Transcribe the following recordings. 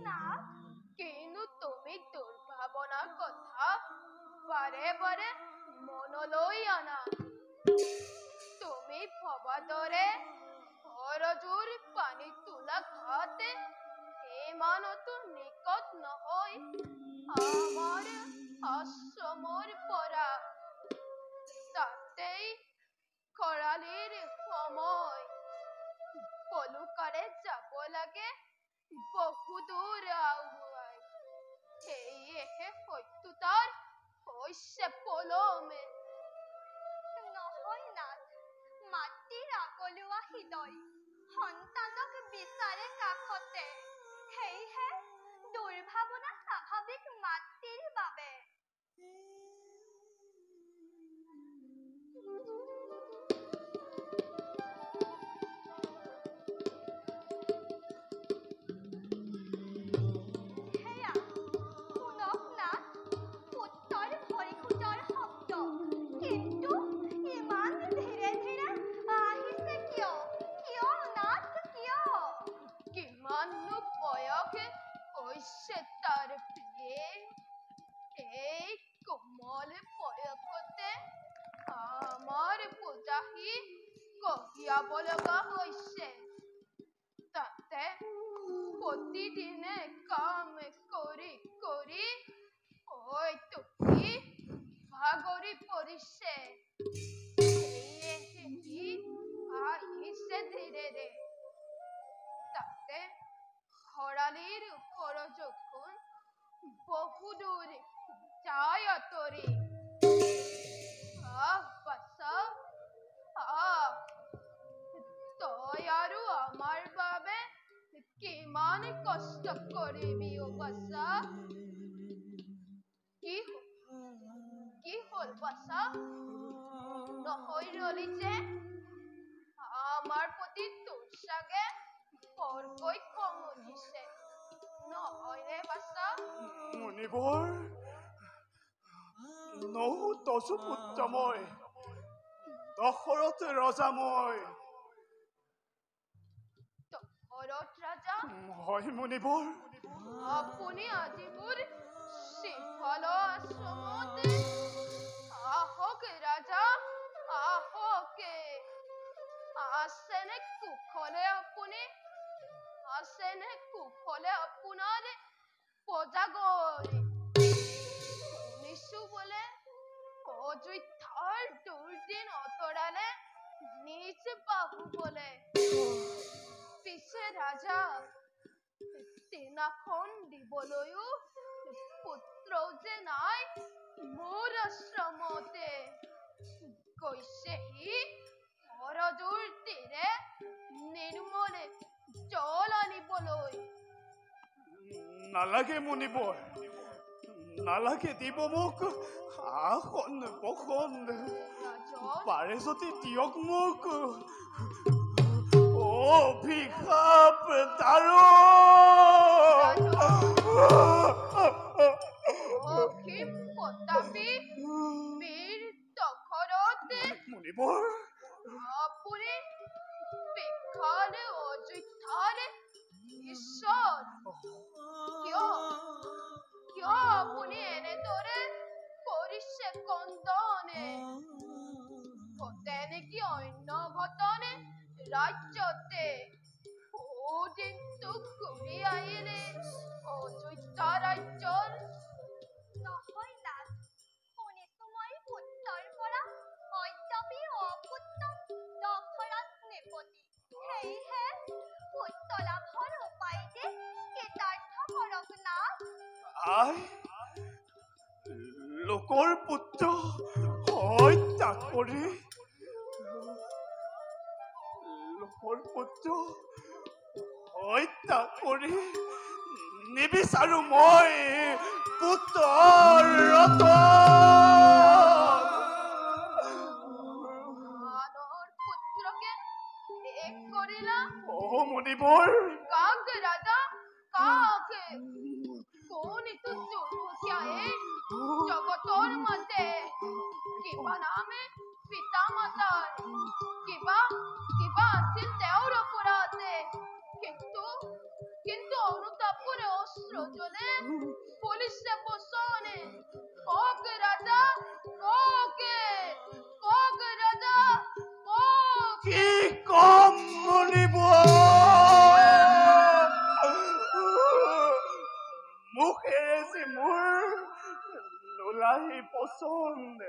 না কিন্তু তুমি দুৰ্ভাবনাৰ কথা বাৰে বাৰে মনলৈ আনা তুমি ভবাদৰে অৰজুৰ পানী তোলা ঘাটে ইমানতো নিকট নহয় আমাৰ আশ্ৰমৰ পৰা তাতেই খৰালিৰ সময় পলুকাৰে যাব লাগে বহু দূৰ আগুৱাই সেয়েহে সত্যতাৰ হৈছে পলমে নহয় নাথ মাতৃৰ আগলোৱা হৃদয় সন্তানক বিচাৰে কাষতে সেয়েহে দুৰ্ভাৱনা স্বাভাৱিক মাতৃৰ বাবে সেয়া শুনক নাথ পুত্ৰৰ ভৰি খোজৰ শব্দ কিন্তু ইমান ধীৰে ধীৰে আহিছে কিয় কিয় নাথ কিয় কিমাননো বয়সে হৈছে তাৰ প্ৰিয়ে এই কোমল বয়সতে আমাৰ পূজাহী কঢ়িয়াব লগা হৈছে তাতে প্ৰতিদিনে কাম কৰি কৰি ঐ তুমি ভাগৰি পৰিছে সেয়েহে সি আহিছে ধীৰে তাতে খৰালিৰ ওপৰত যখন বহু দূৰ যায় আঁতৰি বাছা তই আৰু আমাৰ বাবে কিমান কষ্ট কৰিবি বাছা কি হ'ল বাছা নহয় ৰলি যে আমাৰ প্ৰতি তোৰ চাগে বৰকৈ খং উঠিছে নহয়নে বাছা মুনিবৰ নহু তচু পুত্ৰ মই দশৰথ ৰজা মই দশৰথ ৰাজা হয় মুনিবৰ আপুনি আজি মোৰ সিফাল আশ্ৰমতে আহক ৰাজা আহক আছেনে কুশলে আপুনি আছেনে কুশলে আপোনাৰ প্ৰজাগণ শুনিছো বোলে অযোধ্যাৰ দুৰ্দিন অতৰালে নিজ বাহু বোলে পিছে ৰাজা টিনাখন দিবলৈও পুত্ৰ যে নাই মোৰ আশ্ৰমতে কৈছে সি অৰজুৰ তীৰে নিৰ্মলে জল আনিবলৈ নালাগে মুনিবৰ নালাগে দিব মোক আসন বসন পাৰে যদি দিয়ক মোক অভিশাপ দাৰু অসীম প্ৰতাপী বীৰ দশৰথ মুনিবৰ আপুনি বিখ্যাত অযোধ্যাৰ ঈশ্বৰ কিয় আপুনি এনেদৰে কৰিছে কন্দনে ঘটে নেকি অন্য ঘটনে ৰাজ্যতে দিনটো ঘূৰি আহিলে অযোধ্যা ৰাজ্যৰ নহয় নাথ শুনিছো মই পুত্ৰৰ পৰা অদ্যাপি অপুত্ৰ দশৰথ নৃপতি সেয়েহে পুত্ৰ লাভৰ উপায় দি কৃতাৰ্থ কৰক নাথ লোকৰ পুত্ৰ হত্যা কৰি লোকৰ পুত্ৰ হত্যা কৰি নিবিচাৰো মই পুত্ৰৰ আনৰ পুত্ৰকে এক কৰিলা মুনিবৰ কাক ৰাজা কাক কোন ইটো দুৰ্ভুখীয়াই জগতৰ মাতে কিবা নামে পিতা মাতাৰ কিবা আছিল তেওঁৰ অপৰাধে কিন্তু অনুতাপৰ প্ৰজনে পুলিশে বসনে কক ৰাজা কোকে কক ৰাজা কক কি কম মনিবৰ মুখেৰে যে মোৰ নোলাহি পচন্দ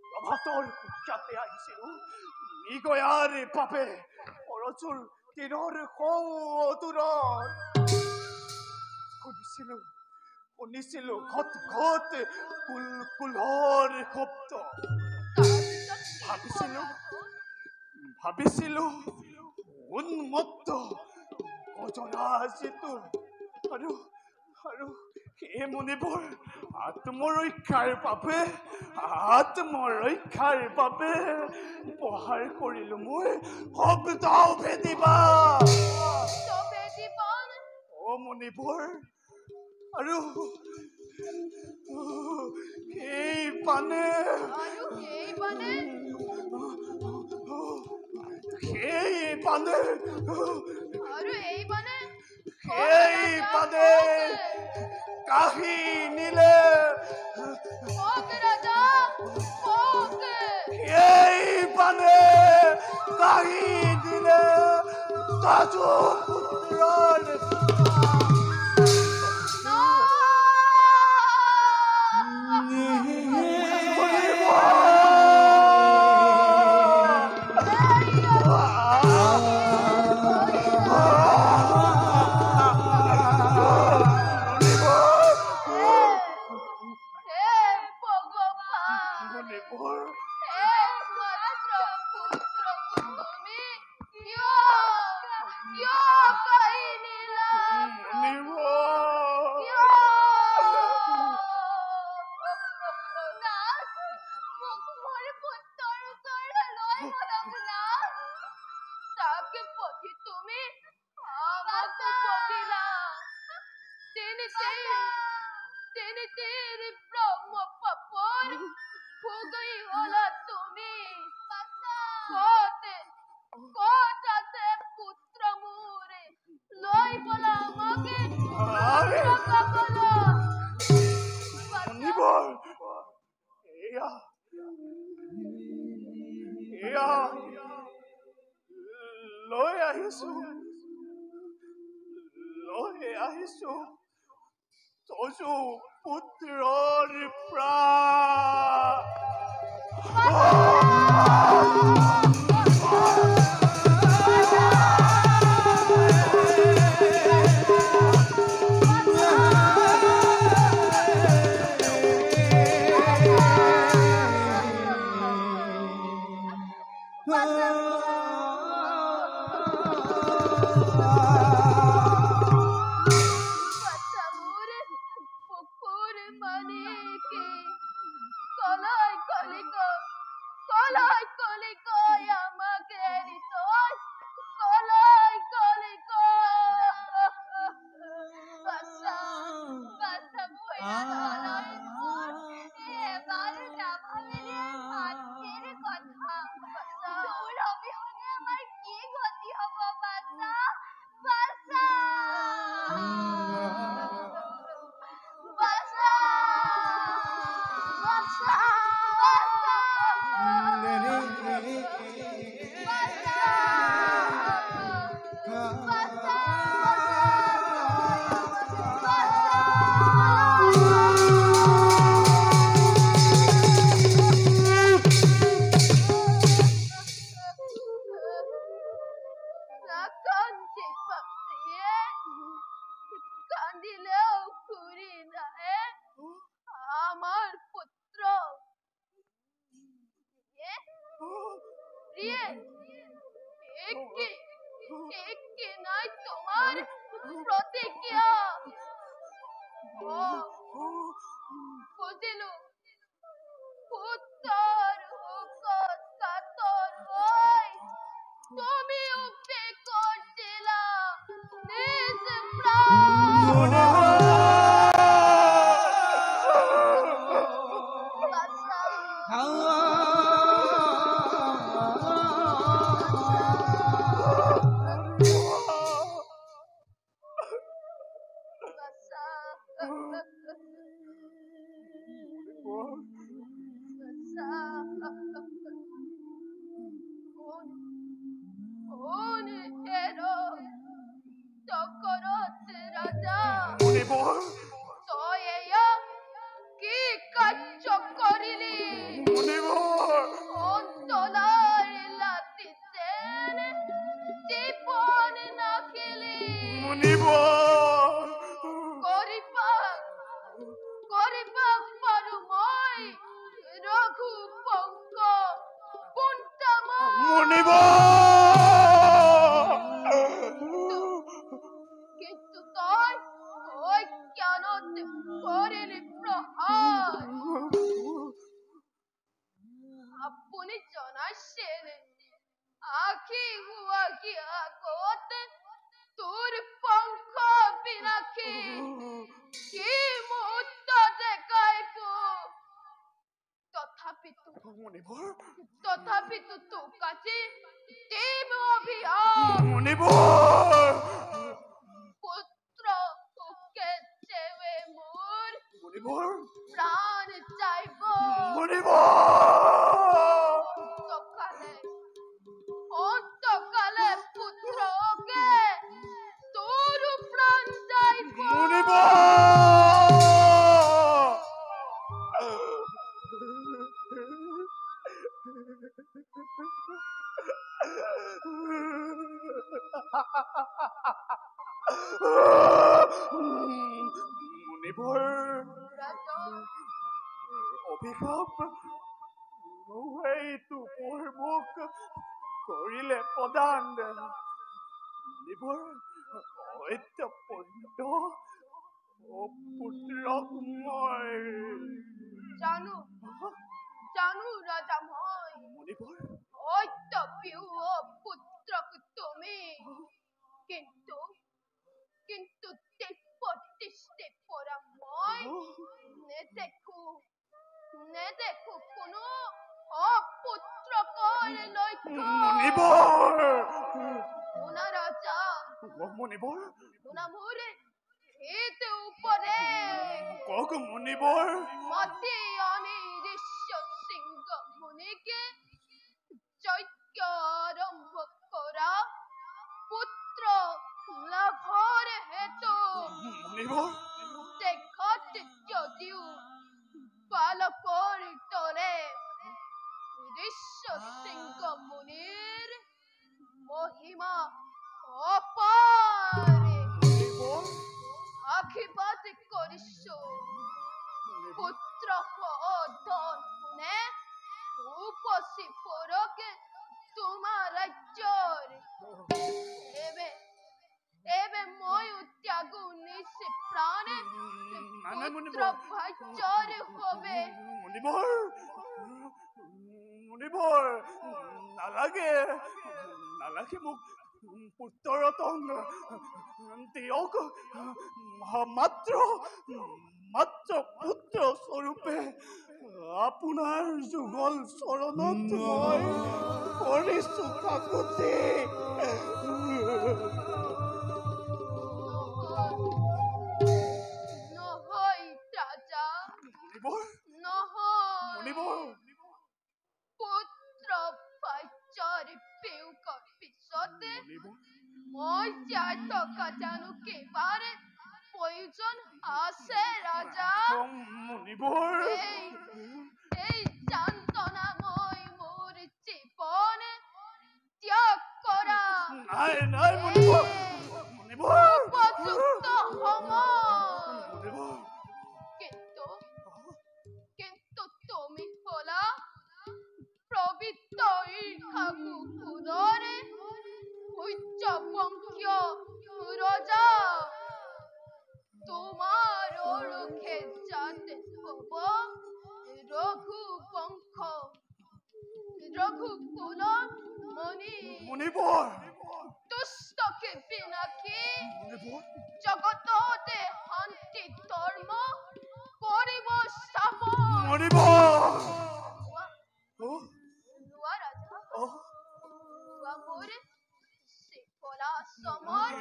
প্ৰভাতৰ সুখ্যাতে আহিছিলো নিগয়াৰ পাপে পৰচুৰ তীৰৰ সৌদূৰত শুনিছিলো ঘট ঘট কুলকুলৰ শব্দ ভাবিছিলো উন্মত্ত গজৰাজটো আৰু সেই মনিবৰ আত্মৰক্ষাৰ বাবে প্ৰহাৰ কৰিলো মই শব্দ ভেদিবা অ মনিবৰ আৰু সেই পানে কাহি নিলে সেই পানে কাহি দিলে তাজু পুত্ৰৰ লৈ আহিছো তজু পুত্ৰৰ কি আগত তোৰ পংখ বিনাশী কি মুহূৰ্ত দেখাইবো তথাপিতো তোক আজি দিম অভিশাপ মণিপুৰ পুত্ৰ সুখে যেৱে মোৰ মণিপুৰ প্ৰাণ যাইব অন্তকালে পুত্ৰকে তোৰো প্ৰাণ যাইব মণিপুৰ ৰাজন অভিশাপ সেইটো মোৰ মোক কৰিলে প্ৰদান মণিপুৰ অত্যপন্য পুত্ৰক মই জানো ৰাজা মই মণিপুৰ অত্যপ্ৰিয় পুত্ৰক তুমি কিন্তু প্ৰতিষ্ঠে পৰা মই নেদেখো কোনো অপুত্ৰকৰ লক্ষ্য শুনা ৰাজা মণিপুৰ শুনা মোৰ হিত উপৰে কক মণিপুৰ মাতি আনি ঋষ্য সিংহ মুনিকে যজ্ঞ আৰম্ভ কৰা পুত্ৰ লাভৰ হেতু মণিপুৰ দেখাত যদিও বালকৰ দৰে ঋষ্য সিংহ মুনিৰ মহিমা অপাৰে আশীৰ্বাদ কৰিছো পুত্ৰ ধন শুনে উপচি পৰকে তোমাৰ ৰাজ্যৰ এবে ময়ো ত্যাগো নিছে প্ৰাণে পুত্ৰ ভাজ্যৰ হবে মণিপুৰ নালাগে মোক পুত্ৰৰতন দিয়ক মাত্ৰ পুত্ৰ স্বৰূপে আপোনাৰ যুগল চৰণত মই কৰিছো কাকুতি নহয় ৰাজা নহয় পুত্ৰ ভাজ্যৰ বিয়োগৰ পিছতে মই যাই টকা জানো কেবাৰে প্ৰয়োজন আছে ৰাজা এই যন্ত্ৰণাময় মোৰ জীৱন ত্যাগ কৰা উপযুক্ত সময় কিন্তু তুমি হলা পবিত্ৰ ঈৰ্ষাকুকুৰৰে উচ্চ বংশীয় ৰজা তোমাৰ অৰুখে যাতে হব ৰঘুকুল মণিপুৰ দুষ্টকে বিনাশী জগততে শান্তি ধৰ্ম কৰিব চাব লোৱা ৰাজা মোৰ শিপলা সমৰ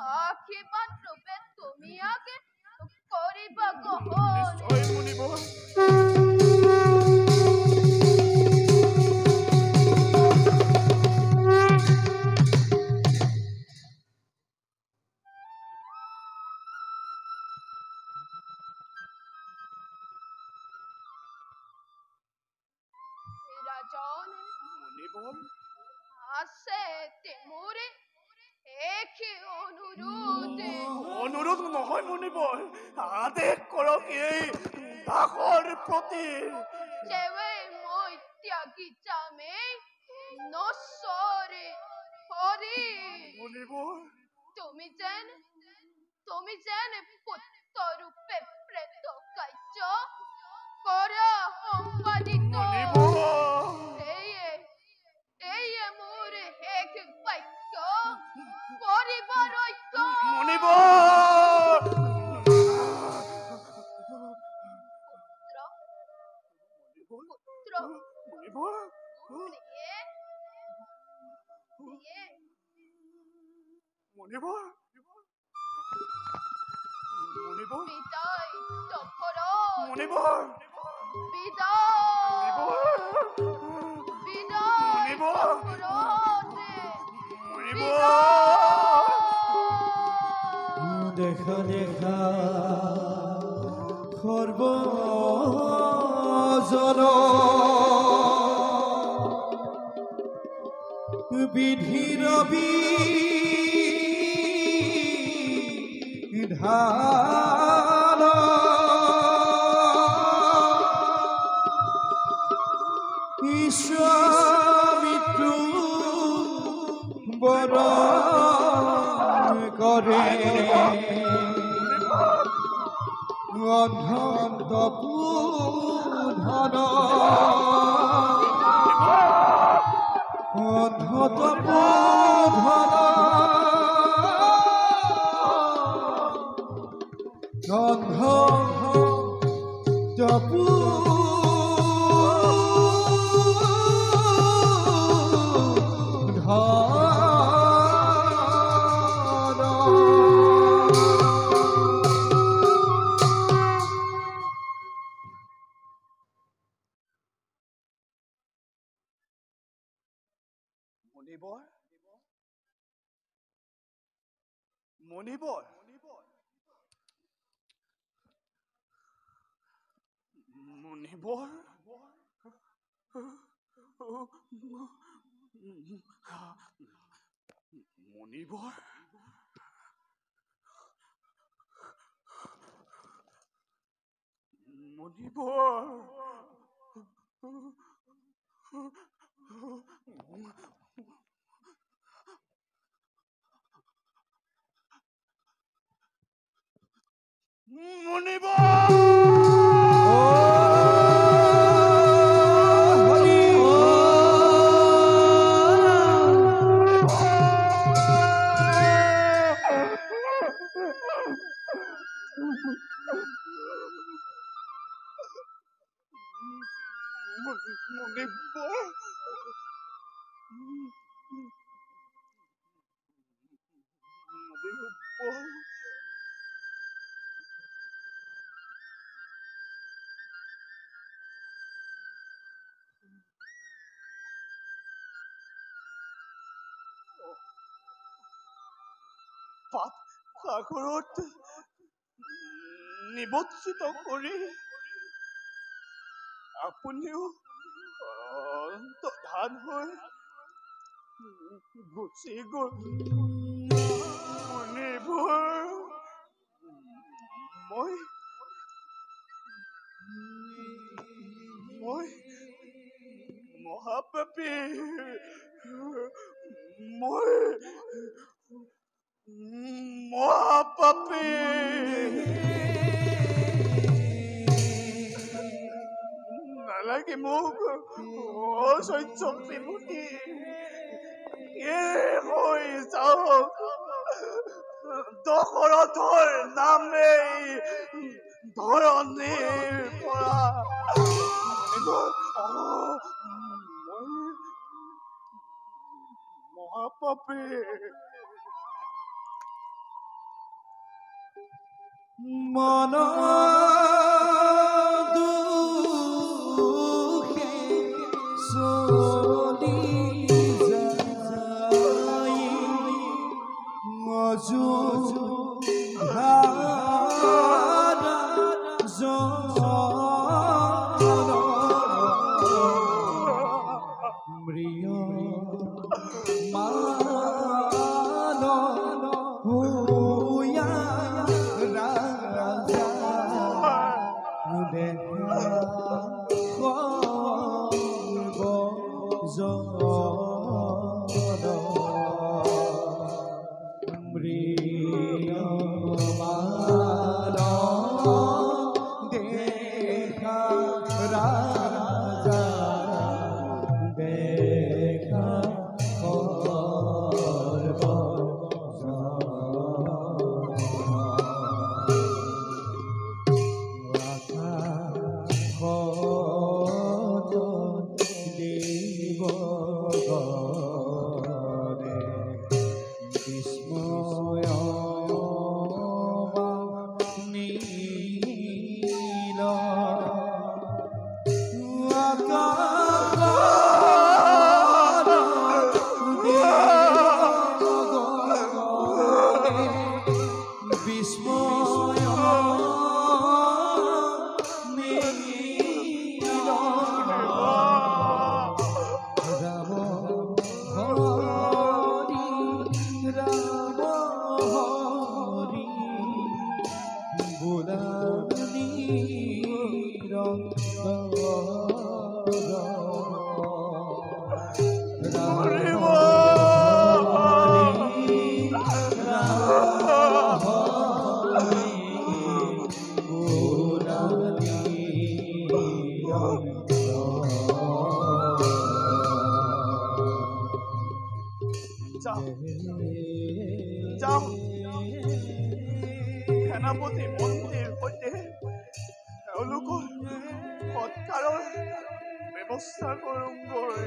আশীৰ্বাদ ৰূপে তুমি আগে কৰিবা গ্ৰহণ ৰাজন আছে মোৰ একে অনুৰোধ নহয় মণিপুৰ আদেশ কৰক এই দাসৰ প্ৰতি যেৱে মই ত্যাগী যামেই নশ্বৰে হৰি তুমি যেন পুত্ৰৰূপে প্ৰেত কাৰ্য কৰা সম্পাদিত এই মণিবৰ মণিবৰ বিদায় দশৰথ মণিবৰ বিদায় বিদায় মণিবৰ দশৰথ দেখা দেখা সৰ্বজন বিধিৰ বিধান ঈশ্বৰ বৰণ কৰে অনন্ত পুধন অনন্ত পুধন অনন্ত মণিবৰ মণিবৰ মণিবৰ মণিবৰ মণিবৰ পাপ সাগৰত নিমজ্জিত কৰি আপুনিও অন্তৰ্ধান হৈ গুচি গ'ল মণিবৰ মই মহাপাপী মই মহাপাপী নালাগে মোক অসহ্য বিভূতি হৈ যাওক দশৰথৰ নামেই ধৰণীৰ পৰা মহাপাপী মন দুখে চলি যায় অযুধাৰা মৃয় মান হুয়া ৰাজা দেব সেনাপতি মন্ত্ৰীৰ সৈতে তেওঁলোকৰ সৎকাৰৰ ব্যৱস্থা কৰোঁগৈ।